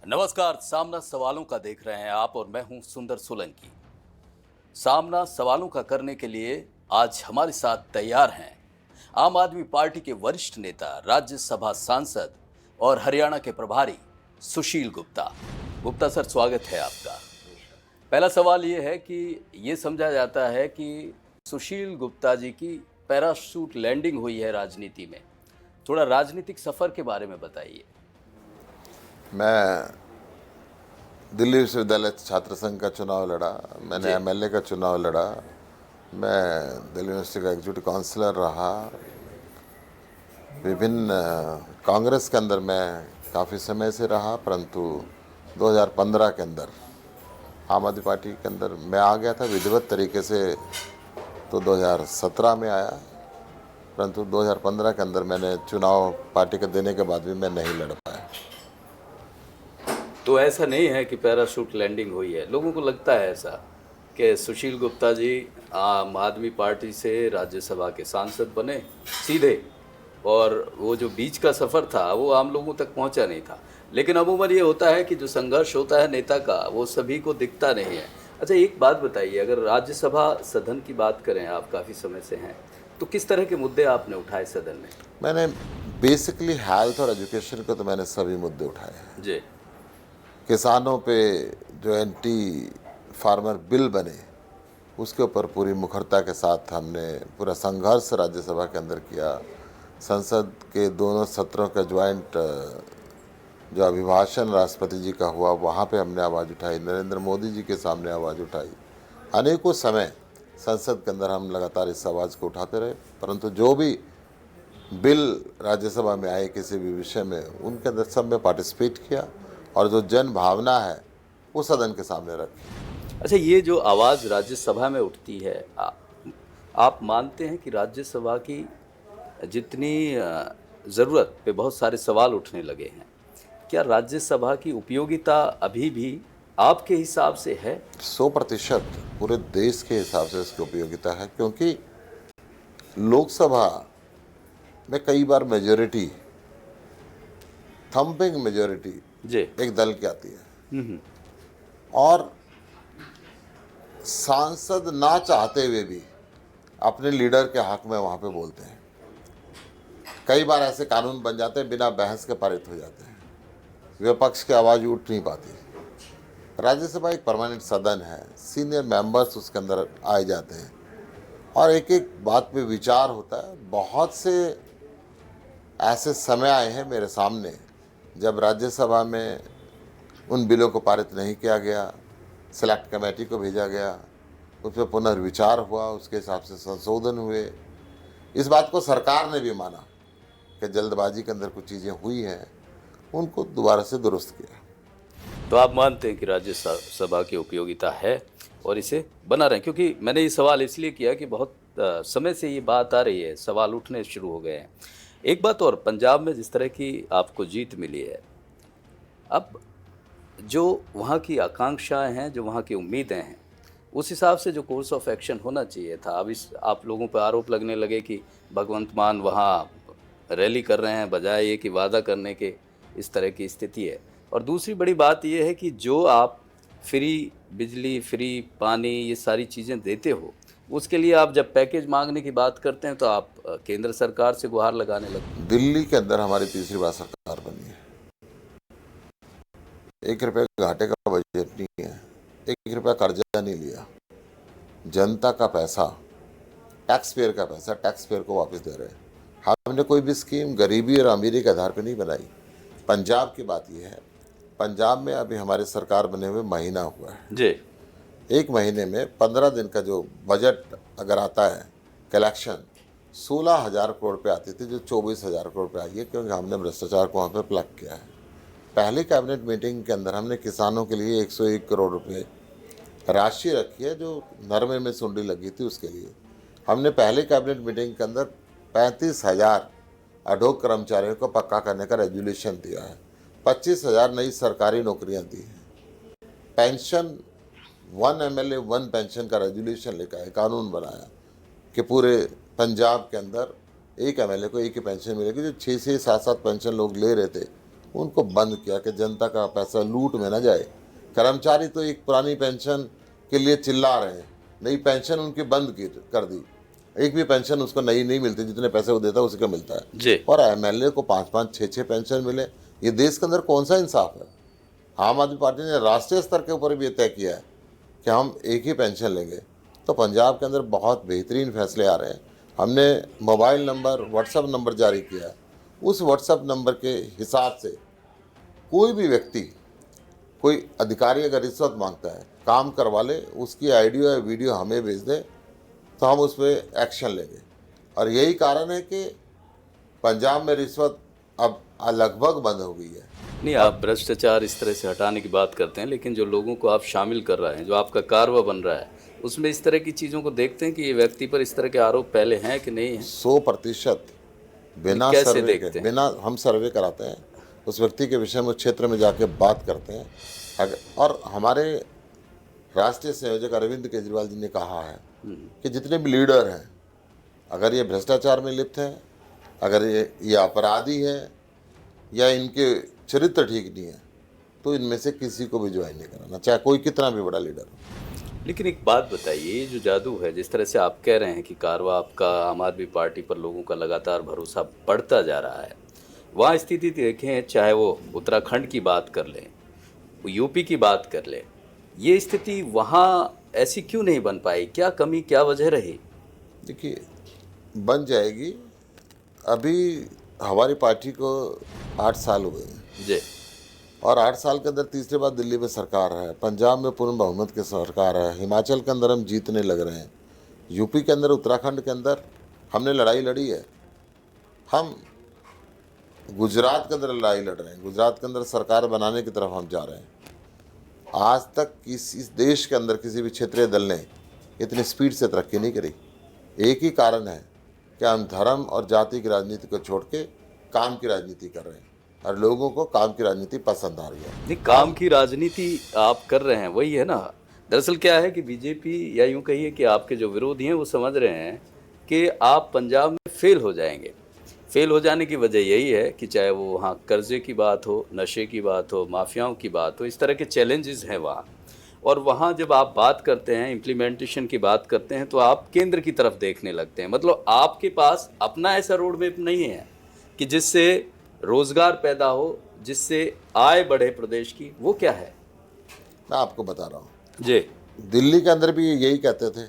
नमस्कार। सामना सवालों का देख रहे हैं आप और मैं हूं सुंदर सोलंकी। सामना सवालों का करने के लिए आज हमारे साथ तैयार हैं आम आदमी पार्टी के वरिष्ठ नेता, राज्यसभा सांसद और हरियाणा के प्रभारी सुशील गुप्ता। गुप्ता सर, स्वागत है आपका। पहला सवाल ये है कि ये समझा जाता है कि सुशील गुप्ता जी की पैराशूट लैंडिंग हुई है राजनीति में। थोड़ा राजनीतिक सफर के बारे में बताइए। मैं दिल्ली विश्वविद्यालय छात्र संघ का चुनाव लड़ा, मैंने जी। एमएलए का चुनाव लड़ा, मैं दिल्ली यूनिवर्सिटी का एग्जीक्यूटिव काउंसलर रहा, विभिन्न कांग्रेस के अंदर मैं काफ़ी समय से रहा, परंतु 2015 के अंदर आम आदमी पार्टी के अंदर मैं आ गया था विधिवत तरीके से, तो 2017 में आया, परंतु 2015 के अंदर मैंने चुनाव पार्टी के देने के बाद भी मैं नहीं लड़ पाया। तो ऐसा नहीं है कि पैराशूट लैंडिंग हुई है। लोगों को लगता है ऐसा कि सुशील गुप्ता जी आम आदमी पार्टी से राज्यसभा के सांसद बने सीधे, और वो जो बीच का सफ़र था वो आम लोगों तक पहुंचा नहीं था। लेकिन अमूमन ये होता है कि जो संघर्ष होता है नेता का, वो सभी को दिखता नहीं है। अच्छा, एक बात बताइए, अगर राज्यसभा सदन की बात करें, आप काफ़ी समय से हैं, तो किस तरह के मुद्दे आपने उठाए सदन में? मैंने बेसिकली हेल्थ और एजुकेशन को तो मैंने सभी मुद्दे उठाए हैं। जी। किसानों पे जो एंटी फार्मर बिल बने उसके ऊपर पूरी मुखरता के साथ हमने पूरा संघर्ष राज्यसभा के अंदर किया। संसद के दोनों सत्रों का ज्वाइंट जो अभिभाषण राष्ट्रपति जी का हुआ, वहाँ पे हमने आवाज़ उठाई, नरेंद्र मोदी जी के सामने आवाज़ उठाई। अनेकों समय संसद के अंदर हम लगातार इस आवाज़ को उठाते रहे, परंतु जो भी बिल राज्यसभा में आए किसी भी विषय में, उनके अंदर सब में पार्टिसिपेट किया और जो जन भावना है वो सदन के सामने रखी। अच्छा, ये जो आवाज़ राज्यसभा में उठती है, आप मानते हैं कि राज्यसभा की जितनी ज़रूरत पे बहुत सारे सवाल उठने लगे हैं, क्या राज्यसभा की उपयोगिता अभी भी आपके हिसाब से है? 100% पूरे देश के हिसाब से इसकी उपयोगिता है, क्योंकि लोकसभा में कई बार मेजोरिटी, थम्पिंग मेजोरिटी जी। एक दल की आती है और सांसद ना चाहते हुए भी अपने लीडर के हक में वहाँ पे बोलते हैं। कई बार ऐसे कानून बन जाते हैं, बिना बहस के पारित हो जाते हैं, विपक्ष की आवाज़ उठ नहीं पाती। राज्यसभा एक परमानेंट सदन है, सीनियर मेंबर्स उसके अंदर आए जाते हैं और एक एक बात पे विचार होता है। बहुत से ऐसे समय आए हैं मेरे सामने जब राज्यसभा में उन बिलों को पारित नहीं किया गया, सेलेक्ट कमेटी को भेजा गया, उस पर पुनर्विचार हुआ, उसके हिसाब से संशोधन हुए। इस बात को सरकार ने भी माना कि जल्दबाजी के अंदर कुछ चीज़ें हुई हैं, उनको दोबारा से दुरुस्त किया। तो आप मानते हैं कि राज्यसभा की उपयोगिता है और इसे बना रहें? क्योंकि मैंने ये सवाल इसलिए किया कि बहुत समय से ये बात आ रही है, सवाल उठने शुरू हो गए हैं। एक बात और, पंजाब में जिस तरह की आपको जीत मिली है, अब जो वहाँ की आकांक्षाएं हैं, जो वहाँ की उम्मीदें हैं, उस हिसाब से जो कोर्स ऑफ एक्शन होना चाहिए था, अब इस आप लोगों पर आरोप लगने लगे कि भगवंत मान वहाँ रैली कर रहे हैं बजाय ये कि वादा करने के, इस तरह की स्थिति है। और दूसरी बड़ी बात ये है कि जो आप फ्री बिजली, फ्री पानी, ये सारी चीज़ें देते हो, उसके लिए आप जब पैकेज मांगने की बात करते हैं तो आप केंद्र सरकार से गुहार लगाने लगते हैं। दिल्ली के अंदर हमारी तीसरी बार सरकार बनी है, 1 रुपये घाटे का बजट नहीं है, 1 रुपया कर्जा नहीं लिया, जनता का पैसा, टैक्स पेयर का पैसा टैक्स पेयर को वापस दे रहे हैं। हमने कोई भी स्कीम गरीबी और अमीरी के आधार पर नहीं बनाई। पंजाब की बात यह है, पंजाब में अभी हमारी सरकार बने हुए महीना हुआ है जी। 1 महीने में 15 दिन का जो बजट अगर आता है कलेक्शन 16,000 करोड़ पे आती थी, जो 24,000 करोड़ पे आई है, क्योंकि हमने भ्रष्टाचार को वहाँ पे प्लग किया है। पहली कैबिनेट मीटिंग के अंदर हमने किसानों के लिए 101 करोड़ रुपए राशि रखी है, जो नरमे में सुंडी लगी थी उसके लिए। हमने पहली कैबिनेट मीटिंग के अंदर 35,000 अडोक कर्मचारियों को पक्का करने का रेजुलेशन दिया है, 25,000 नई सरकारी नौकरियां दी हैं, पेंशन 1 एमएलए 1 पेंशन का रेजुलेशन लेकर आए, कानून बनाया कि पूरे पंजाब के अंदर एक एमएलए को एक ही पेंशन मिलेगी। जो 6 से 7 पेंशन लोग ले रहे थे उनको बंद किया कि जनता का पैसा लूट में ना जाए। कर्मचारी तो एक पुरानी पेंशन के लिए चिल्ला रहे हैं, नई पेंशन उनकी बंद कर दी। एक भी पेंशन उसको नई नहीं मिलती, जितने पैसे वो देता है उसी का मिलता है जी। और एमएलए को 5-5, 6-6 पेंशन मिले। ये देश के अंदर कौन सा इंसाफ है? आम आदमी पार्टी ने राष्ट्रीय स्तर के ऊपर भी ये तय किया है कि हम एक ही पेंशन लेंगे। तो पंजाब के अंदर बहुत बेहतरीन फैसले आ रहे हैं। हमने मोबाइल नंबर, व्हाट्सएप नंबर जारी किया है। उस व्हाट्सएप नंबर के हिसाब से कोई भी व्यक्ति, कोई अधिकारी अगर रिश्वत मांगता है, काम करवा ले, उसकी ऑडियो या वीडियो हमें भेज दे तो हम उस पर एक्शन लेंगे। और यही कारण है कि पंजाब में रिश्वत अब लगभग बंद हो गई है। नहीं, आप भ्रष्टाचार इस तरह से हटाने की बात करते हैं, लेकिन जो लोगों को आप शामिल कर रहे हैं, जो आपका कारवा बन रहा है, उसमें इस तरह की चीज़ों को देखते हैं कि ये व्यक्ति पर इस तरह के आरोप पहले हैं कि नहीं है? 100% बिना कैसे सर्वे देखते के, हैं? बिना हम सर्वे कराते हैं, उस व्यक्ति के विषय में उस क्षेत्र में जाके बात करते हैं। और हमारे राष्ट्रीय संयोजक अरविंद केजरीवाल जी ने कहा है कि जितने भी लीडर हैं, अगर ये भ्रष्टाचार में लिप्त हैं, अगर ये अपराधी हैं या इनके चरित्र ठीक नहीं है, तो इनमें से किसी को भी ज्वाइन नहीं कराना, चाहे कोई कितना भी बड़ा लीडर हो। लेकिन एक बात बताइए, ये जो जादू है, जिस तरह से आप कह रहे हैं कि कारवा आपका आम आदमी पार्टी पर लोगों का लगातार भरोसा बढ़ता जा रहा है, वहाँ स्थिति देखें, चाहे वो उत्तराखंड की बात कर लें, वो यूपी की बात कर लें, ये स्थिति वहाँ ऐसी क्यों नहीं बन पाई? क्या कमी, क्या वजह रही? देखिए, बन जाएगी। अभी हमारी पार्टी को 8 साल हुए हैं जी। और 8 साल के अंदर तीसरी बार दिल्ली में सरकार है, पंजाब में पूर्ण बहुमत की सरकार है, हिमाचल के अंदर हम जीतने लग रहे हैं, यूपी के अंदर, उत्तराखंड के अंदर हमने लड़ाई लड़ी है। हम गुजरात के अंदर लड़ाई लड़ रहे हैं, गुजरात के अंदर सरकार बनाने की तरफ हम जा रहे हैं। आज तक इस देश के अंदर किसी भी क्षेत्रीय दल ने इतनी स्पीड से तरक्की नहीं करी। एक ही कारण है कि हम धर्म और जाति की राजनीति को छोड़ के काम की राजनीति कर रहे हैं और लोगों को काम की राजनीति पसंद आ रही है। नहीं, काम की राजनीति आप कर रहे हैं, वही है ना। दरअसल क्या है कि बीजेपी, या यूं कहिए कि आपके जो विरोधी हैं, वो समझ रहे हैं कि आप पंजाब में फेल हो जाएंगे। फेल हो जाने की वजह यही है कि चाहे वो वहाँ कर्जे की बात हो, नशे की बात हो, माफियाओं की बात हो, इस तरह के चैलेंजेस हैं वहाँ। और वहाँ जब आप बात करते हैं, इम्प्लीमेंटेशन की बात करते हैं, तो आप केंद्र की तरफ देखने लगते हैं। मतलब आपके पास अपना ऐसा रोड मैप नहीं है कि जिससे रोजगार पैदा हो, जिससे आय बढ़े प्रदेश की। वो क्या है? मैं आपको बता रहा हूँ जी। दिल्ली के अंदर भी यही कहते थे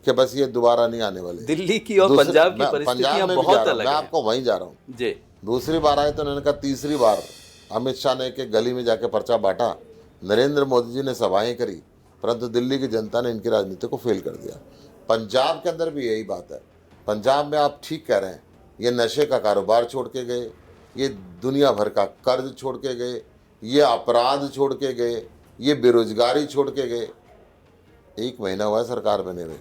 कि बस ये दोबारा नहीं आने वाले। दिल्ली की और पंजाब की परिस्थितियां बहुत अलग हैं। मैं आपको वहीं जा रहा हूँ जी। दूसरी बार आए तो उन्होंने कहा, तीसरी बार अमित शाह ने के गली में जाके पर्चा बांटा, नरेंद्र मोदी जी ने सभाएं करी, परंतु दिल्ली की जनता ने इनकी राजनीति को फेल कर दिया। पंजाब के अंदर भी यही बात है। पंजाब में आप ठीक कह रहे हैं, ये नशे का कारोबार छोड़ के गए, ये दुनिया भर का कर्ज छोड़ के गए, ये अपराध छोड़ के गए, ये बेरोजगारी छोड़ के गए। 1 महीना हुआ है सरकार बने हुए,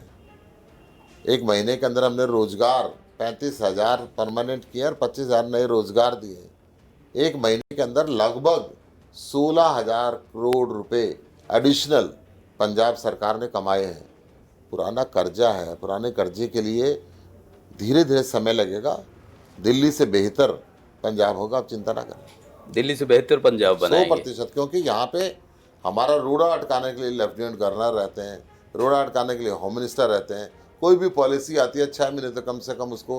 1 महीने के अंदर हमने रोजगार 35,000 परमानेंट किए और 25,000 नए रोजगार दिए। 1 महीने के अंदर लगभग 16,000 करोड़ रुपए एडिशनल पंजाब सरकार ने कमाए हैं। पुराना कर्जा है, पुराने कर्जे के लिए धीरे धीरे समय लगेगा। दिल्ली से बेहतर पंजाब होगा, आप चिंता ना करें। दिल्ली से बेहतर पंजाब बनाएंगे 100%, क्योंकि यहाँ पे हमारा रोड़ा अटकाने के लिए लेफ्टिनेंट गवर्नर रहते हैं, रोड़ा अटकाने के लिए होम मिनिस्टर रहते हैं। कोई भी पॉलिसी आती है 6 महीने तो कम से कम उसको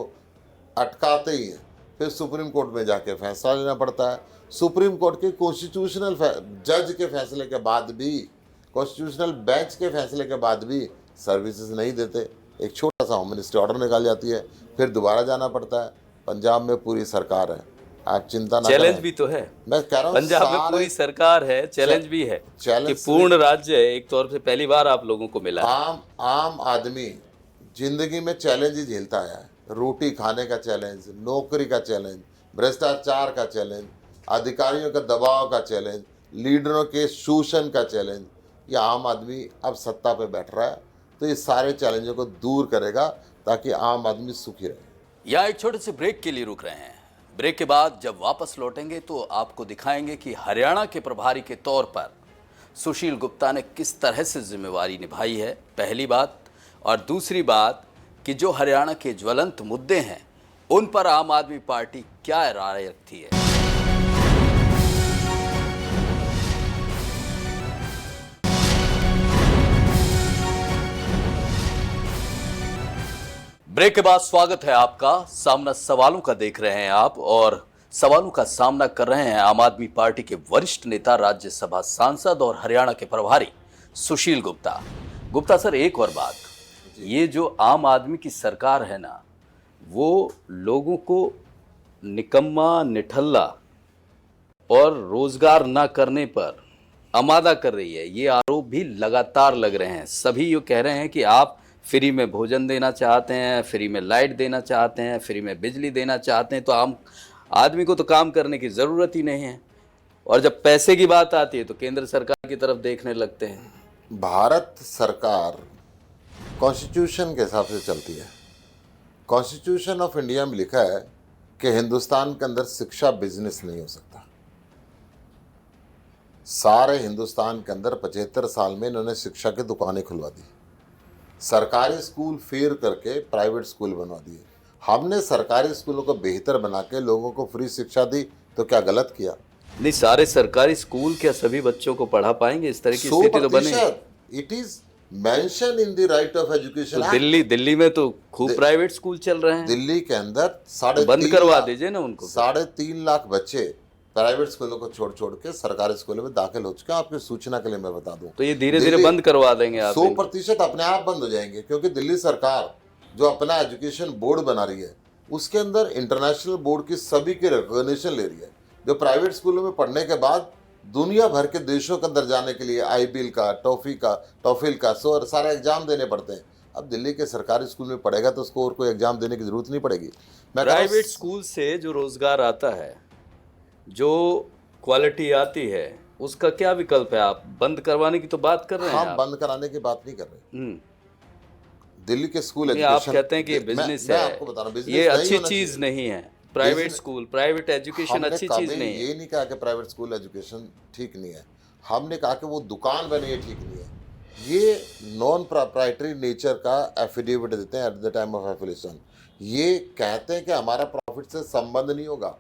अटकाते ही हैं। फिर सुप्रीम कोर्ट में जाके फैसला लेना पड़ता है। सुप्रीम कोर्ट के कॉन्स्टिट्यूशनल जज के फैसले के बाद भी, कॉन्स्टिट्यूशनल बेंच के फैसले के बाद भी सर्विसेज नहीं देते। एक छोटा सा होम मिनिस्ट्री ऑर्डर निकाल जाती है, फिर दोबारा जाना पड़ता है। पंजाब में पूरी सरकार है, आप चिंता ना करें। चैलेंज भी तो है। मैं कह रहा हूँ पंजाब में पूरी सरकार है, चैलेंज भी है कि पूर्ण राज्य है, एक तौर से पहली बार आप लोगों को मिला। आम आदमी जिंदगी में चैलेंज ही झेलता आया है। रोटी खाने का चैलेंज, नौकरी का चैलेंज, भ्रष्टाचार का चैलेंज, अधिकारियों के दबाव का चैलेंज, लीडरों के शोषण का चैलेंज। ये आम आदमी अब सत्ता पे बैठ रहा है तो ये सारे चैलेंजों को दूर करेगा ताकि आम आदमी सुखी रहे। यहाँ एक छोटे से ब्रेक के लिए रुक रहे हैं। ब्रेक के बाद जब वापस लौटेंगे तो आपको दिखाएंगे कि हरियाणा के प्रभारी के तौर पर सुशील गुप्ता ने किस तरह से जिम्मेवारी निभाई है, पहली बात। और दूसरी बात कि जो हरियाणा के ज्वलंत मुद्दे हैं उन पर आम आदमी पार्टी क्या राय रखती है। ब्रेक के बाद स्वागत है आपका। सामना सवालों का देख रहे हैं आप, और सवालों का सामना कर रहे हैं आम आदमी पार्टी के वरिष्ठ नेता, राज्यसभा सांसद और हरियाणा के प्रभारी सुशील गुप्ता। गुप्ता सर, एक और बात, ये जो आम आदमी की सरकार है ना, वो लोगों को निकम्मा, निठल्ला और रोजगार ना करने पर आमादा कर रही है। ये आरोप भी लगातार लग रहे हैं। सभी ये कह रहे हैं कि आप फ्री में भोजन देना चाहते हैं, फ्री में लाइट देना चाहते हैं, फ्री में बिजली देना चाहते हैं, तो आम आदमी को तो काम करने की ज़रूरत ही नहीं है। और जब पैसे की बात आती है तो केंद्र सरकार की तरफ देखने लगते हैं। भारत सरकार कॉन्स्टिट्यूशन के हिसाब से चलती है। कॉन्स्टिट्यूशन ऑफ इंडिया में लिखा है कि हिंदुस्तान के अंदर शिक्षा बिजनेस नहीं हो सकता। सारे हिंदुस्तान के अंदर 75 साल में इन्होंने शिक्षा की दुकानें खुलवा दी, सरकारी स्कूल फेर करके प्राइवेट स्कूल बनवा दिए। हमने सरकारी स्कूलों को बेहतर बना के लोगों को फ्री शिक्षा दी, तो क्या गलत किया? नहीं, सारे सरकारी स्कूल क्या सभी बच्चों को पढ़ा पाएंगे? इस तरह की स्थिति तो बने। It is mention in the right of education. तो दिल्ली में तो खूब प्राइवेट स्कूल चल रहे हैं। दिल्ली के अंदर बंद करवा दीजिए ना उनको। 3.5 लाख बच्चे प्राइवेट स्कूलों को छोड़ के सरकारी स्कूलों में दाखिल हो चुके हैं। आपकी सूचना के लिए मैं बता दूं, तो ये धीरे धीरे बंद करवा देंगे आप। 100% अपने आप बंद हो जाएंगे, क्योंकि दिल्ली सरकार जो अपना एजुकेशन बोर्ड बना रही है, उसके अंदर इंटरनेशनल बोर्ड की सभी की रिकॉग्निशन ले रही है। जो प्राइवेट स्कूलों में पढ़ने के बाद दुनिया भर के देशों के अंदर जाने के लिए आईबीएल का, टॉफिल का सारे एग्जाम देने पड़ते हैं। अब दिल्ली के सरकारी स्कूल में पढ़ेगा तो उसको और कोई एग्जाम देने की जरूरत नहीं पड़ेगी। प्राइवेट स्कूल से जो रोजगार आता है, जो क्वालिटी आती है, उसका क्या विकल्प है? आप बंद करवाने की तो बात कर रहे हैं। हम बंद कराने की बात नहीं कर रहे। दिल्ली के स्कूल एजुकेशन, आप कहते हैं कि बिजनेस है, आपको बता रहा हूं, ये अच्छी चीज नहीं है। प्राइवेट स्कूल, प्राइवेट एजुकेशन अच्छी चीज नहीं है। ये नहीं कहा कि प्राइवेट स्कूल एजुकेशन ठीक नहीं है। हमने कहा कि वो दुकान बनी है ठीक नहीं है। ये नॉन प्रोप्राइटरी नेचर का एफिडेविट देते हैं at the time of affiliation. ये कहते हैं कि हमारा प्रॉफिट से संबंध नहीं होगा।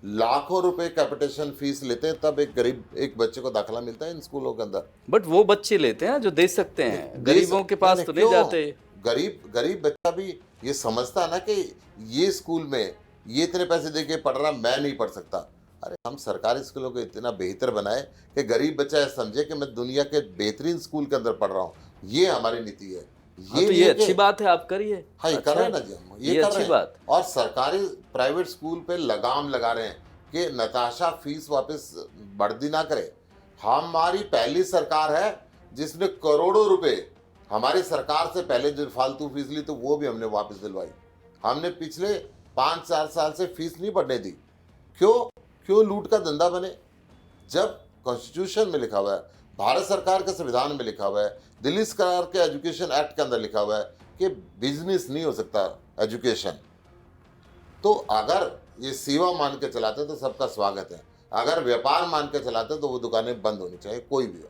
लाखों रुपए कैपिटेशन फीस लेते हैं, तब एक बच्चे को दाखिला मिलता है इन स्कूलों के अंदर। बट वो बच्चे लेते हैं जो दे सकते हैं, गरीबों के पास तो नहीं जाते। गरीब बच्चा भी ये समझता है ना कि ये स्कूल में ये इतने पैसे दे के पढ़ रहा, मैं नहीं पढ़ सकता। अरे हम सरकारी स्कूलों को इतना बेहतर बनाए कि गरीब बच्चा यह समझे कि मैं दुनिया के बेहतरीन स्कूल के अंदर पढ़ रहा हूँ। ये हमारी नीति है। ये अच्छी बात है, आप करिए। हाँ, ये कर रहे हैं ना जी, हम ये कर अच्छी रहे हैं। बात। और सरकारी प्राइवेट स्कूल पे लगाम लगा रहे हैं कि नताशा फीस वापस बढ़ती ना करे। हमारी पहली सरकार है जिसने करोड़ों रुपए हमारी सरकार से पहले जो फालतू फीस ली, तो वो भी हमने वापस दिलवाई। हमने पिछले 5-4 साल से फीस नहीं बढ़ने दी। क्यों लूट का धंधा बने? जब कॉन्स्टिट्यूशन में लिखा हुआ है, भारत सरकार के संविधान में लिखा हुआ है, दिल्ली सरकार के एजुकेशन एक्ट के अंदर लिखा हुआ है कि बिजनेस नहीं हो सकता एजुकेशन, तो अगर ये सेवा मान के चलाते हैं तो सबका स्वागत है। अगर व्यापार मान के चलाते हैं तो वो दुकानें बंद होनी चाहिए, कोई भी हो।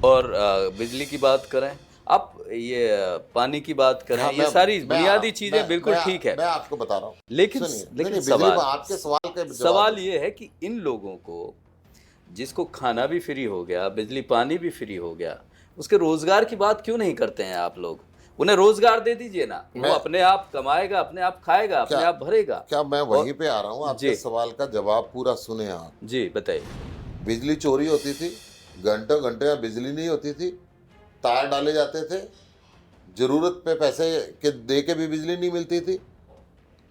और बिजली की बात करें, आप ये पानी की बात करें, हाँ, ये सारी बुनियादी चीजें बिल्कुल ठीक है। मैं आपको बता रहा हूँ, लेकिन आपके सवाल ये है कि इन लोगों को, जिसको खाना भी फ्री हो गया, बिजली पानी भी फ्री हो गया, उसके रोजगार की बात क्यों नहीं करते हैं आप लोग? उन्हें रोजगार दे दीजिए ना, वो अपने आप कमाएगा, अपने आप खाएगा, अपने आप भरेगा। क्या मैं वहीं पे आ रहा हूँ? आपके सवाल का जवाब पूरा सुने आप जी, बताइए। बिजली चोरी होती थी, घंटों घंटे बिजली नहीं होती थी, तार डाले जाते थे, जरूरत पे पैसे के दे के भी बिजली नहीं मिलती थी।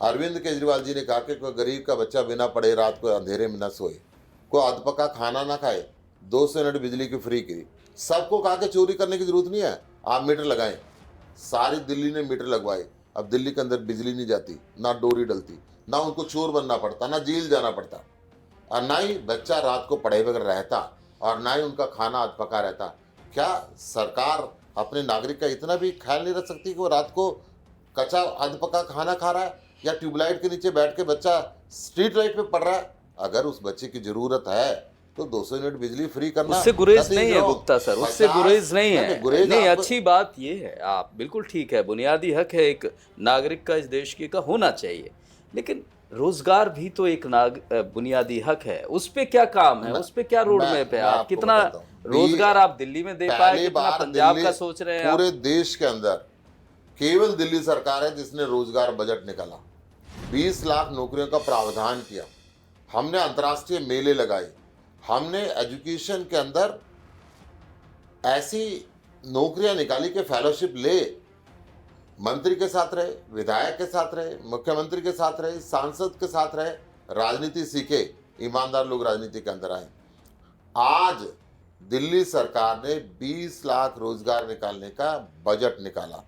अरविंद केजरीवाल जी ने कहा कि कोई गरीब का बच्चा बिना पढ़े रात को अंधेरे में न सोए, कोई अधपका खाना ना खाए, 200 यूनिट बिजली की फ्री की। सबको कहा कि चोरी करने की जरूरत नहीं है, आप मीटर लगाएं। सारी दिल्ली ने मीटर लगवाए। अब दिल्ली के अंदर बिजली नहीं जाती, ना डोरी डलती, ना उनको चोर बनना पड़ता, ना जेल जाना पड़ता, और ना ही बच्चा रात को पढ़े बगैर रहता, और ना ही उनका खाना अधपका रहता। क्या सरकार अपने नागरिक का इतना भी ख्याल नहीं रख सकती कि वो रात को कच्चा अधपका खाना खा रहा है, या ट्यूबलाइट के नीचे बैठ के बच्चा स्ट्रीट लाइट पे पढ़ रहा है? अगर उस बच्चे की जरूरत है तो 200 यूनिट बिजली फ्री करना, उससे गुरेज नहीं है गुप्ता सर, उससे गुरेज नहीं है। नहीं, अच्छी बात ये है, आप बिल्कुल ठीक है, बुनियादी हक है एक नागरिक का, इस देश की का होना चाहिए, लेकिन रोजगार भी तो एक बुनियादी हक है। उस पे क्या काम है, उस पे क्या रोड मैप है? आप कितना रोजगार आप दिल्ली में दे पाए, कितना पंजाब का सोच रहे हैं? पूरे देश के अंदर केवल दिल्ली सरकार है जिसने रोजगार बजट निकाला, 20 लाख नौकरियों का प्रावधान किया, हमने अंतर्राष्ट्रीय मेले लगाए, हमने एजुकेशन के अंदर ऐसी नौकरियां निकाली कि फेलोशिप ले, मंत्री के साथ रहे, विधायक के साथ रहे, मुख्यमंत्री के साथ रहे, सांसद के साथ रहे, राजनीति सीखे, ईमानदार लोग राजनीति के अंदर आए। आज दिल्ली सरकार ने 20 लाख रोजगार निकालने का बजट निकाला,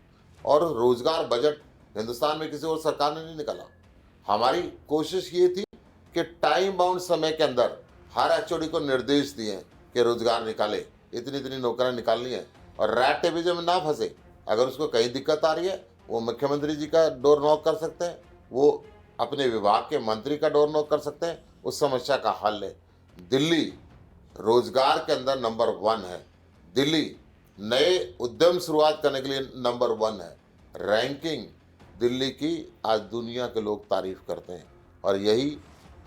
और रोजगार बजट हिंदुस्तान में किसी और सरकार ने नहीं निकाला। हमारी कोशिश ये थी कि टाइम बाउंड समय के अंदर हर एचओडी को निर्देश दिए कि रोजगार निकाले, इतनी इतनी नौकरियां निकालनी है, और रैट टेबिज्म में ना फंसे। अगर उसको कहीं दिक्कत आ रही है, वो मुख्यमंत्री जी का डोर नॉक कर सकते हैं, वो अपने विभाग के मंत्री का डोर नॉक कर सकते हैं, उस समस्या का हल है। दिल्ली रोजगार के अंदर नंबर 1 है, दिल्ली नए उद्यम शुरुआत करने के लिए नंबर 1 है। रैंकिंग दिल्ली की आज दुनिया के लोग तारीफ करते हैं, और यही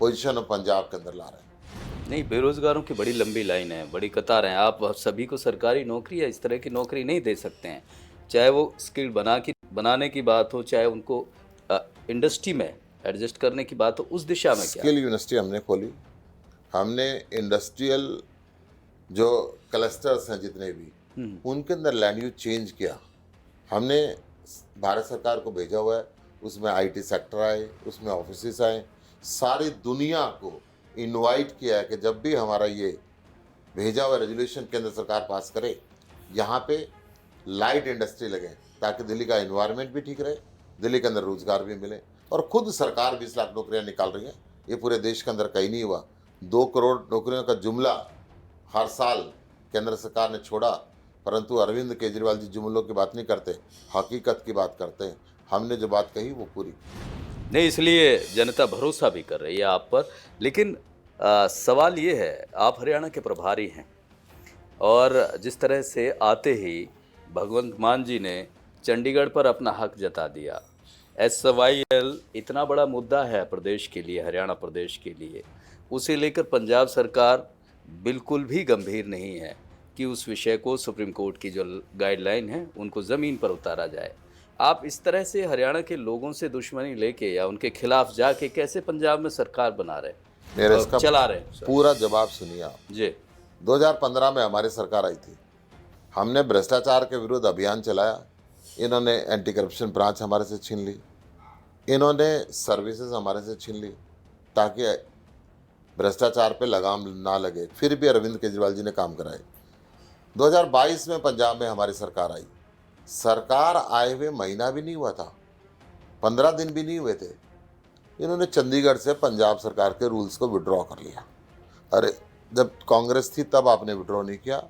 पोजीशन पंजाब के अंदर ला रहे हैं। नहीं, बेरोजगारों की बड़ी लंबी लाइन है, बड़ी कतार है। आप सभी को सरकारी नौकरी या इस तरह की नौकरी नहीं दे सकते हैं, चाहे वो स्किल बनाने की बात हो, चाहे उनको इंडस्ट्री में एडजस्ट करने की बात हो। उस दिशा में क्या स्किल यूनिवर्सिटी हमने खोली, हमने इंडस्ट्रियल जो क्लस्टर्स हैं जितने भी, उनके अंदर लैंड यूज चेंज किया। हमने भारत सरकार को भेजा हुआ है, उसमें आईटी सेक्टर आए, उसमें ऑफिस आए, सारी दुनिया को इनवाइट किया है कि जब भी हमारा ये भेजा हुआ रेजोल्यूशन केंद्र सरकार पास करे, यहाँ पे लाइट इंडस्ट्री लगे, ताकि दिल्ली का एनवायरनमेंट भी ठीक रहे, दिल्ली के अंदर रोजगार भी मिले। और खुद सरकार 20 लाख नौकरियां निकाल रही है, ये पूरे देश के अंदर कहीं नहीं हुआ। 2 करोड़ नौकरियों का जुमला हर साल केंद्र सरकार ने छोड़ा, परंतु अरविंद केजरीवाल जी जुमलों की बात नहीं करते, हकीकत की बात करते हैं। हमने जो बात कही वो पूरी नहीं, इसलिए जनता भरोसा भी कर रही है आप पर। लेकिन सवाल ये है, आप हरियाणा के प्रभारी हैं, और जिस तरह से आते ही भगवंत मान जी ने चंडीगढ़ पर अपना हक जता दिया। SYL इतना बड़ा मुद्दा है प्रदेश के लिए, हरियाणा प्रदेश के लिए, उसे लेकर पंजाब सरकार बिल्कुल भी गंभीर नहीं है कि उस विषय को सुप्रीम कोर्ट की जो गाइडलाइन है उनको ज़मीन पर उतारा जाए। आप इस तरह से हरियाणा के लोगों से दुश्मनी लेके या उनके खिलाफ जाके कैसे पंजाब में सरकार बना रहे, मेरे इसका चला रहे हैं? पूरा जवाब सुनिए आप जी। 2015 में हमारी सरकार आई थी, हमने भ्रष्टाचार के विरुद्ध अभियान चलाया। इन्होंने एंटी करप्शन ब्रांच हमारे से छीन ली, इन्होंने सर्विसेज हमारे से छीन ली, ताकि भ्रष्टाचार पे लगाम ना लगे। फिर भी अरविंद केजरीवाल जी ने काम कराए। 2022 में पंजाब में हमारी सरकार आई, सरकार आए हुए महीना भी नहीं हुआ था, 15 दिन भी नहीं हुए थे, इन्होंने चंडीगढ़ से पंजाब सरकार के रूल्स को विड्रॉ कर लिया। अरे, जब कांग्रेस थी तब आपने विड्रॉ नहीं किया,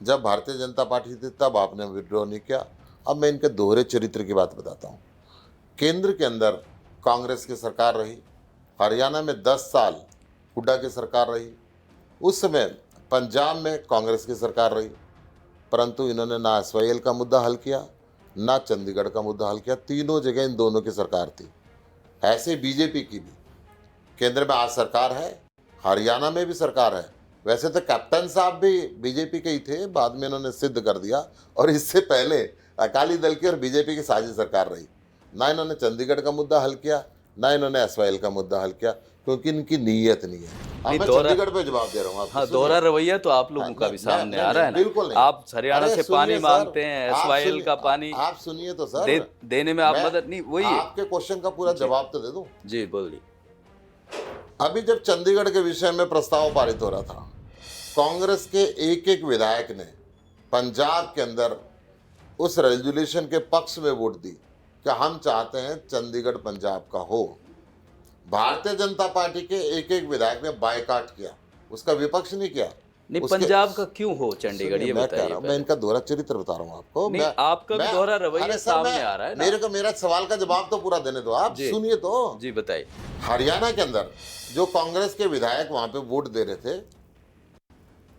जब भारतीय जनता पार्टी थी तब आपने विड्रॉ नहीं किया। अब मैं इनके दोहरे चरित्र की बात बताता हूँ। केंद्र के अंदर कांग्रेस की सरकार रही, हरियाणा में 10 साल हुड्डा की सरकार रही, उस समय पंजाब में कांग्रेस की सरकार रही, परंतु इन्होंने ना SYL का मुद्दा हल किया, ना चंडीगढ़ का मुद्दा हल किया। तीनों जगह इन दोनों की सरकार थी। ऐसे बीजेपी की भी केंद्र में आज सरकार है, हरियाणा में भी सरकार है। वैसे तो कैप्टन साहब भी बीजेपी के ही थे, बाद में इन्होंने सिद्ध कर दिया, और इससे पहले अकाली दल की और बीजेपी की साझी सरकार रही। ना इन्होंने चंडीगढ़ का मुद्दा हल किया, ना इन्होंने SYL का मुद्दा हल किया, क्योंकि इनकी नीयत नहीं है। अब मैं चंडीगढ़ पे जवाब दे रहा हूँ। हाँ, दोहरा रवैया तो आप लोगों का भी सामने आ रहा है ना। बिल्कुल नहीं। आप हरियाणा से पानी मांगते हैं, SYL का पानी आप सुनिए तो सर, देने में आप मदद नहीं, वही आपके क्वेश्चन का पूरा जवाब तो दे दूं। जी बोलिए। अभी जब चंडीगढ़ के विषय में प्रस्ताव पारित हो रहा था, कांग्रेस के एक विधायक ने पंजाब के अंदर उस रेजोल्यूशन के पक्ष में वोट दी कि हम चाहते हैं चंडीगढ़ पंजाब का हो। भारतीय जनता पार्टी के एक विधायक ने बायकॉट किया, उसका विपक्ष नहीं किया। नहीं, पंजाब का क्यों हो चंडीगढ़, ये बताइए। मैं इनका दोहरा चरित्र बता रहा हूँ आपको। नहीं, आपका भी दोहरा रवैया सामने आ रहा है ना। मेरा सवाल का जवाब तो पूरा देने दो, आप सुनिए तो। जी बताइए। हरियाणा के अंदर जो कांग्रेस के विधायक वहां पे वोट दे रहे थे,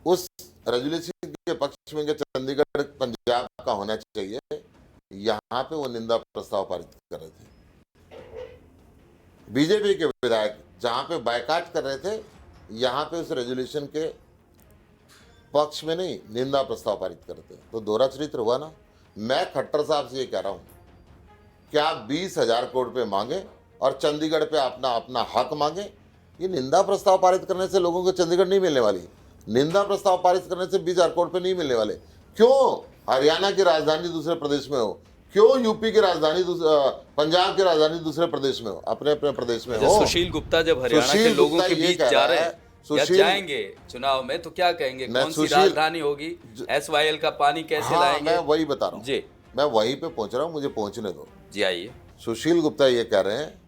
उस रेजोल्यूशन के पक्ष में चंडीगढ़ पंजाब का होना चाहिए, यहाँ पे वो निंदा प्रस्ताव पारित कर रहे थे। बीजेपी के विधायक जहां पे बायकॉट कर रहे थे, यहाँ पे उस रेजोल्यूशन के पक्ष में नहीं, निंदा प्रस्ताव पारित कर रहे थे। तो दोहरा चरित्र हुआ ना। मैं खट्टर साहब से ये कह रहा हूँ कि आप 20,000 करोड़ रुपये मांगे और चंडीगढ़ पे अपना अपना हक मांगे। ये निंदा प्रस्ताव पारित करने से लोगों को चंडीगढ़ नहीं मिलने वाली, निंदा प्रस्ताव पारित करने से 20,000 करोड़ रुपये नहीं मिलने वाले। क्यों हरियाणा की राजधानी दूसरे प्रदेश में हो, क्यों यूपी की राजधानी पंजाब की राजधानी दूसरे प्रदेश में हो, अपने अपने प्रदेश में हो। सुशील गुप्ता जब हरियाणा के लोगों के बीच जा रहे हैं या जाएंगे चुनाव में तो क्या कहेंगे, कौन सी राजधानी होगी, SYL का पानी कैसे लाएंगे? मैं वही बता रहा हूँ जी, मैं वहीं पे पहुंच रहा हूँ, मुझे पहुंचने दो जी। आइए। सुशील गुप्ता ये कह रहे हैं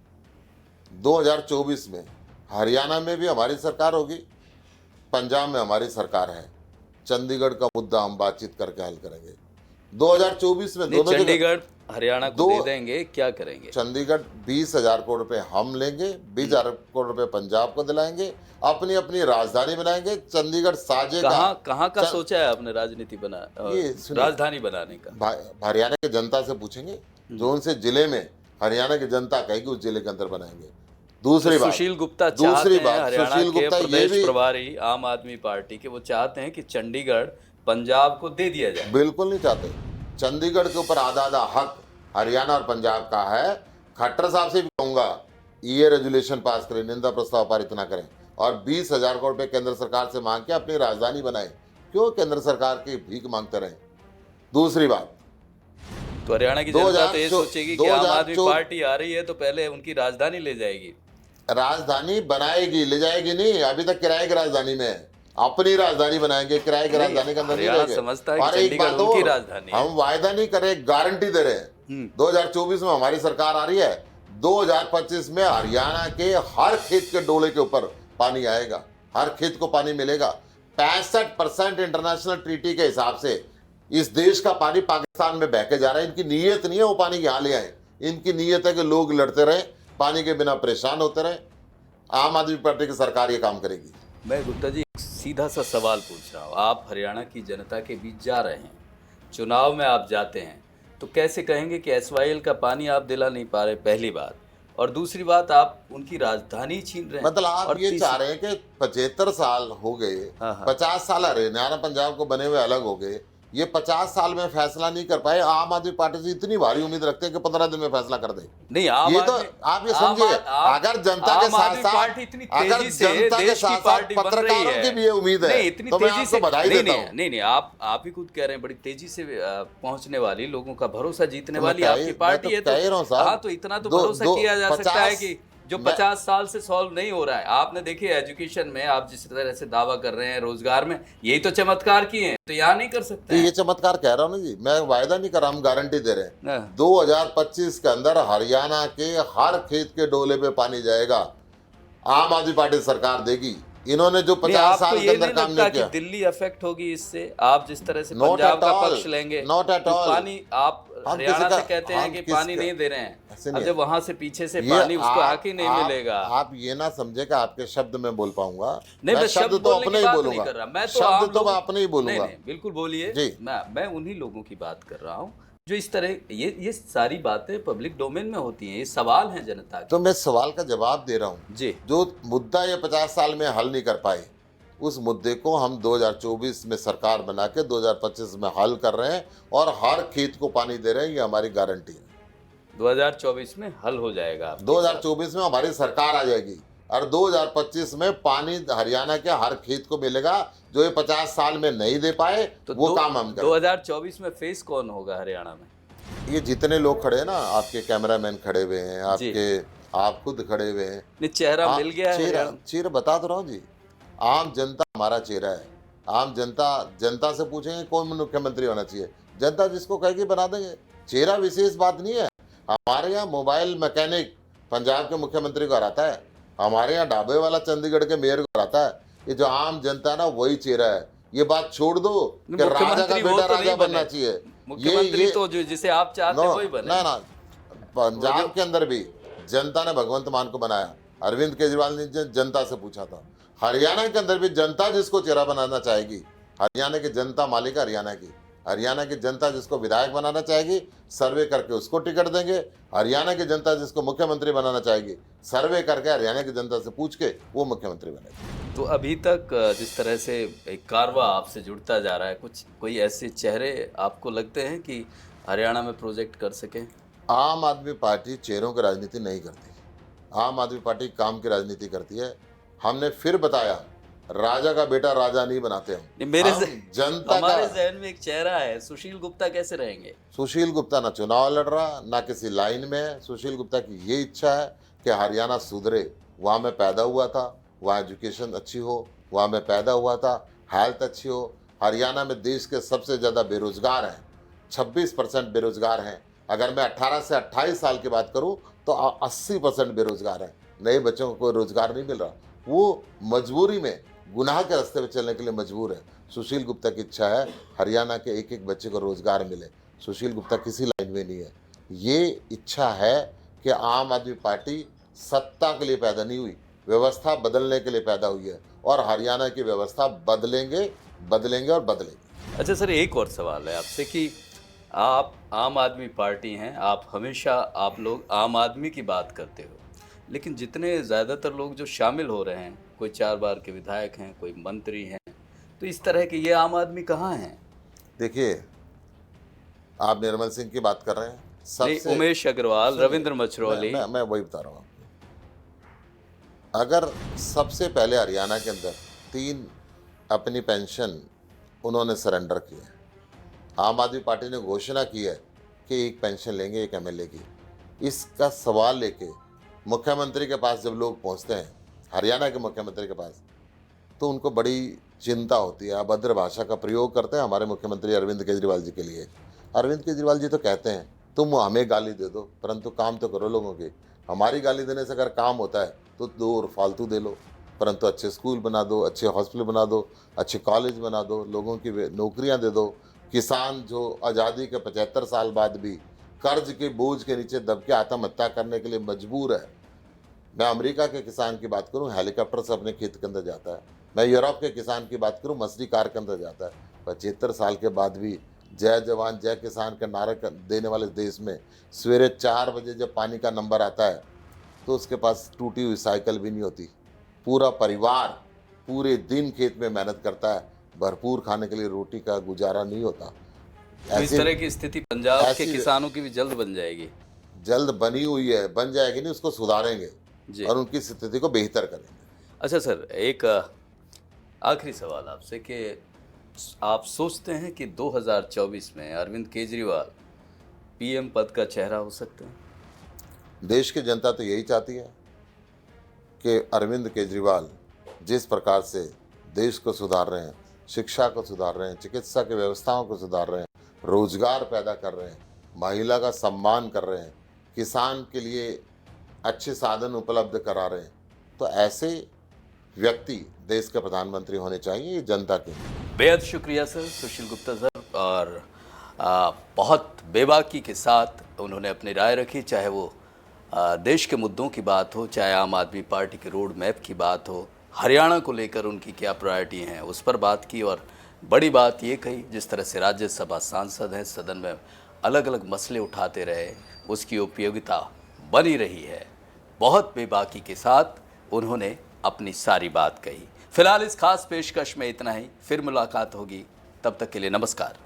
2024 में हरियाणा में भी हमारी सरकार होगी, पंजाब में हमारी सरकार है, चंडीगढ़ का मुद्दा हम बातचीत करके हल करेंगे। 2024 में दोनों चंडीगढ़ हरियाणा को दे देंगे, क्या करेंगे? चंडीगढ़ 20,000 करोड़ रुपए हम लेंगे, 20,000 करोड़ रुपए पंजाब को दिलाएंगे, अपनी अपनी राजधानी बनाएंगे। चंडीगढ़ साझेगा। कहाँ का सोचा है आपने राजनीति राजधानी बनाने का? हरियाणा की जनता से पूछेंगे, जो उनसे जिले में हरियाणा की जनता कहेगी उस जिले के अंदर बनाएंगे। दूसरी बात, सुशील गुप्ता दूसरी बात, हरियाणा के प्रदेश प्रभारी आम आदमी पार्टी के, वो चाहते हैं कि चंडीगढ़ पंजाब को दे दिया जाए। बिल्कुल नहीं चाहते। चंडीगढ़ के ऊपर आधा आधा हक हरियाणा और पंजाब का है। खट्टर साहब से भी कहूंगा ये रेजुलेशन पास करें, निंदा प्रस्ताव पारित ना करें और 20,000 करोड़ रुपए केंद्र सरकार से मांग के अपनी राजधानी बनाए। क्यों केंद्र सरकार की भीख मांगते रहे? दूसरी बात, तो हरियाणा की जनता तो ये सोचेगी कि आम आदमी पार्टी आ रही है तो पहले उनकी राजधानी ले जाएगी। राजधानी बनाएगी, ले जाएगी नहीं। अभी तक किराए की राजधानी में है, अपनी राजधानी बनाएंगे, किराए की राजधानी के अंदर नहीं रहेंगे। समझता है कि चंडीगढ़ उनकी राजधानी है। हम वायदा नहीं कर रहे, गारंटी दे रहे हैं। 2024 में हमारी सरकार आ रही है, 2025 में हरियाणा के हर खेत के डोले के ऊपर पानी आएगा, हर खेत को पानी मिलेगा। 65% इंटरनेशनल ट्रीटी के हिसाब से इस देश का पानी पाकिस्तान में बह के जा रहा है। इनकी नीयत नहीं है वो पानी यहाँ ले आए, इनकी नीयत है कि लोग लड़ते रहे, पानी के बिना परेशान होते रहे। आम आदमी पार्टी की सरकार ये काम करेगी। मैं गुप्ता जी सीधा सा सवाल पूछ रहा हूँ, आप हरियाणा की जनता के बीच जा रहे हैं, चुनाव में आप जाते हैं, तो कैसे कहेंगे कि SYL का पानी आप दिला नहीं पा रहे? पहली बात। और दूसरी बात, आप उनकी राजधानी छीन रहे हैं। मतलब आप ये चाह रहे हैं कि 75 साल हो गए, 50 साल हरियाणा पंजाब को बने हुए अलग हो गए, ये 50 साल में फैसला नहीं कर पाए। आम आदमी पार्टी से इतनी भारी उम्मीद रखते हैं कि 15 दिन में फैसला कर दे। नहीं, ये तो आप ये समझिए, अगर जनता के साथ साथ पत्रकारों की भी ये उम्मीद है तो मैं आपको बधाई देता हूं। नहीं, आप ही खुद कह रहे हैं बड़ी तेजी से पहुंचने वाली, लोगों का भरोसा जीतने वाली आपकी पार्टी है। हाँ, तो इतना तो भरोसा किया जा सकता है कि जो 50 साल से सॉल्व नहीं हो रहा है। आपने देखिए एजुकेशन में आप जिस तरह से दावा कर रहे हैं, रोजगार में, यही तो चमत्कार किए हैं, तो यहाँ नहीं कर सकते? ये चमत्कार कह रहा हूँ ना जी, मैं वायदा नहीं कर रहा, हम गारंटी दे रहे हैं। 2025 के अंदर हरियाणा के हर खेत के डोले पे पानी जाएगा, आम आदमी पार्टी सरकार देगी। इन्होंने जो 50 साल के अंदर काम नहीं किया। दिल्ली अफेक्ट होगी इससे? आप जिस तरह से पंजाब का पक्ष लेंगे, नॉट एट ऑल। पानी आप हरियाणा से कहते हैं कि पानी नहीं दे रहे हैं, अब जब वहां से पीछे से पानी उसको आके नहीं मिलेगा। आप ये ना समझे कि आपके शब्द में बोल पाऊंगा। नहीं, मैं शब्द तो अपने ही बोलूंगा, मैं तो शब्द तो मैं अपने ही बोलूंगा। बिल्कुल बोलिए। मैं उन्हीं लोगों की बात कर रहा हूँ जो इस तरह ये सारी बातें पब्लिक डोमेन में होती हैं, ये सवाल हैं जनता के। तो मैं सवाल का जवाब दे रहा हूँ जी। जो मुद्दा ये 50 साल में हल नहीं कर पाए, उस मुद्दे को हम 2024 में सरकार बना के 2025 में हल कर रहे हैं और हर खेत को पानी दे रहे हैं। ये हमारी गारंटी है। 2024 में हल हो जाएगा, 2024 में हमारी सरकार आ जाएगी और 2025 में पानी हरियाणा के हर खेत को मिलेगा। जो ये 50 साल में नहीं दे पाए तो वो काम हम करें। 2024 में फेस कौन होगा हरियाणा में? ये जितने लोग खड़े हैं ना, आपके कैमरामैन खड़े हुए हैं, आप खुद खड़े हुए हैं। चेहरा मिल गया है। चेहरा बता तो रहा हूँ जी, आम जनता हमारा चेहरा है। आम जनता से पूछेंगे कौन मुख्यमंत्री होना चाहिए, जनता जिसको कहेगी बना देंगे। चेहरा विशेष बात नहीं है। हमारे यहाँ मोबाइल मैकेनिक पंजाब के मुख्यमंत्री को हराता है, हमारे यहाँ ढाबे वाला चंडीगढ़ के मेयर को हराता है। ये जो आम जनता है ना, वही चेहरा है। ये बात छोड़ दो कि राजा का बेटा राजा बनना चाहिए। मुख्यमंत्री तो जो जिसे आप चाहते हैं वही बने। ना, पंजाब के अंदर भी जनता ने भगवंत मान को बनाया। अरविंद केजरीवाल ने जनता से पूछा था। हरियाणा के अंदर भी जनता जिसको चेहरा बनाना चाहेगी, हरियाणा की जनता मालिक हरियाणा की जनता जिसको विधायक बनाना चाहेगी, सर्वे करके उसको टिकट देंगे। हरियाणा की जनता जिसको मुख्यमंत्री बनाना चाहेगी, सर्वे करके हरियाणा की जनता से पूछ के वो मुख्यमंत्री बनेगी। तो अभी तक जिस तरह से एक कारवा आपसे जुड़ता जा रहा है, कोई ऐसे चेहरे आपको लगते हैं कि हरियाणा में प्रोजेक्ट कर सकें? आम आदमी पार्टी चेहरों की राजनीति नहीं करती। आम आदमी पार्टी काम की राजनीति करती है। हमने फिर बताया, राजा का बेटा राजा नहीं बनाते नहीं, मेरे हम जनता हमारे का। जहन में एक चेहरा है, सुशील गुप्ता कैसे रहेंगे? सुशील गुप्ता ना चुनाव लड़ रहा, ना किसी लाइन में है। सुशील गुप्ता की ये इच्छा है कि हरियाणा सुधरे। वहाँ मैं पैदा हुआ था, वहाँ एजुकेशन अच्छी हो, वहाँ मैं पैदा हुआ था, हेल्थ अच्छी हो। हरियाणा में देश के सबसे ज़्यादा बेरोजगार हैं, 26% बेरोजगार हैं। अगर मैं 18 से 28 साल की बात करूं तो 80% बेरोजगार हैं। नए बच्चों को कोई रोजगार नहीं मिल रहा। वो मजबूरी में गुनाह के रास्ते पे चलने के लिए मजबूर है। सुशील गुप्ता की इच्छा है हरियाणा के एक एक बच्चे को रोजगार मिले। सुशील गुप्ता किसी लाइन में नहीं है। ये इच्छा है कि आम आदमी पार्टी सत्ता के लिए पैदा नहीं हुई, व्यवस्था बदलने के लिए पैदा हुई है, और हरियाणा की व्यवस्था बदलेंगे, बदलेंगे और बदलेंगे। अच्छा सर, एक और सवाल है आपसे कि आप आम आदमी पार्टी हैं, आप लोग आम आदमी की बात करते हो, लेकिन जितने ज़्यादातर लोग जो शामिल हो रहे हैं, कोई 4 बार के विधायक हैं, कोई मंत्री हैं, तो इस तरह के ये आम आदमी कहाँ हैं? देखिए, आप निर्मल सिंह की बात कर रहे हैं। नहीं, उमेश अग्रवाल, रविंद्र मछरौली। मैं वही बता रहा हूँ आपको। अगर सबसे पहले हरियाणा के अंदर 3 अपनी पेंशन उन्होंने सरेंडर की है। आम आदमी पार्टी ने घोषणा की है कि एक पेंशन लेंगे एक एमएलए की। इसका सवाल लेके मुख्यमंत्री के पास जब लोग पहुंचते हैं, हरियाणा के मुख्यमंत्री के पास, तो उनको बड़ी चिंता होती है। अभद्र भाषा का प्रयोग करते हैं हमारे मुख्यमंत्री अरविंद केजरीवाल जी के लिए। अरविंद केजरीवाल जी तो कहते हैं तुम हमें गाली दे दो, परंतु काम तो करो लोगों के। हमारी गाली देने से अगर काम होता है तो दो और फालतू दे लो, परंतु अच्छे स्कूल बना दो, अच्छे हॉस्पिटल बना दो, अच्छे कॉलेज बना दो, लोगों की नौकरियां दे दो। किसान जो आज़ादी के 75 साल बाद भी कर्ज के बोझ के नीचे दब के आत्महत्या करने के लिए मजबूर है। मैं अमेरिका के किसान की बात करूं, हेलीकॉप्टर से अपने खेत के अंदर जाता है। मैं यूरोप के किसान की बात करूं, मछली कार के अंदर जाता है। 75 साल के बाद भी जय जवान जय किसान का नारा देने वाले देश में सवेरे 4 बजे जब पानी का नंबर आता है तो उसके पास टूटी हुई साइकिल भी नहीं होती। पूरा परिवार पूरे दिन खेत में मेहनत करता है, भरपूर खाने के लिए रोटी का गुजारा नहीं होता। तो इस तरह की स्थिति पंजाब के किसानों की भी जल्द बन जाएगी। जल्द बनी हुई है, बन जाएगी नहीं, उसको सुधारेंगे जी। और उनकी स्थिति को बेहतर करेंगे। अच्छा सर, एक आखिरी सवाल आपसे कि आप सोचते हैं कि 2024 में अरविंद केजरीवाल पीएम पद का चेहरा हो सकते हैं? देश की जनता तो यही चाहती है कि अरविंद केजरीवाल जिस प्रकार से देश को सुधार रहे हैं, शिक्षा को सुधार रहे हैं, चिकित्सा की व्यवस्थाओं को सुधार रहे हैं, रोजगार पैदा कर रहे हैं, महिला का सम्मान कर रहे हैं, किसान के लिए अच्छे साधन उपलब्ध करा रहे हैं, तो ऐसे व्यक्ति देश के प्रधानमंत्री होने चाहिए, ये जनता के। बेहद शुक्रिया सर, सुशील गुप्ता सर। और बहुत बेबाकी के साथ उन्होंने अपनी राय रखी, चाहे वो देश के मुद्दों की बात हो, चाहे आम आदमी पार्टी के रोड मैप की बात हो, हरियाणा को लेकर उनकी क्या प्रायोरिटी हैं उस पर बात की। और बड़ी बात ये कही, जिस तरह से राज्यसभा सांसद हैं, सदन में अलग अलग मसले उठाते रहे, उसकी उपयोगिता बनी रही है। बहुत बेबाकी के साथ उन्होंने अपनी सारी बात कही। फिलहाल इस खास पेशकश में इतना ही, फिर मुलाकात होगी, तब तक के लिए नमस्कार।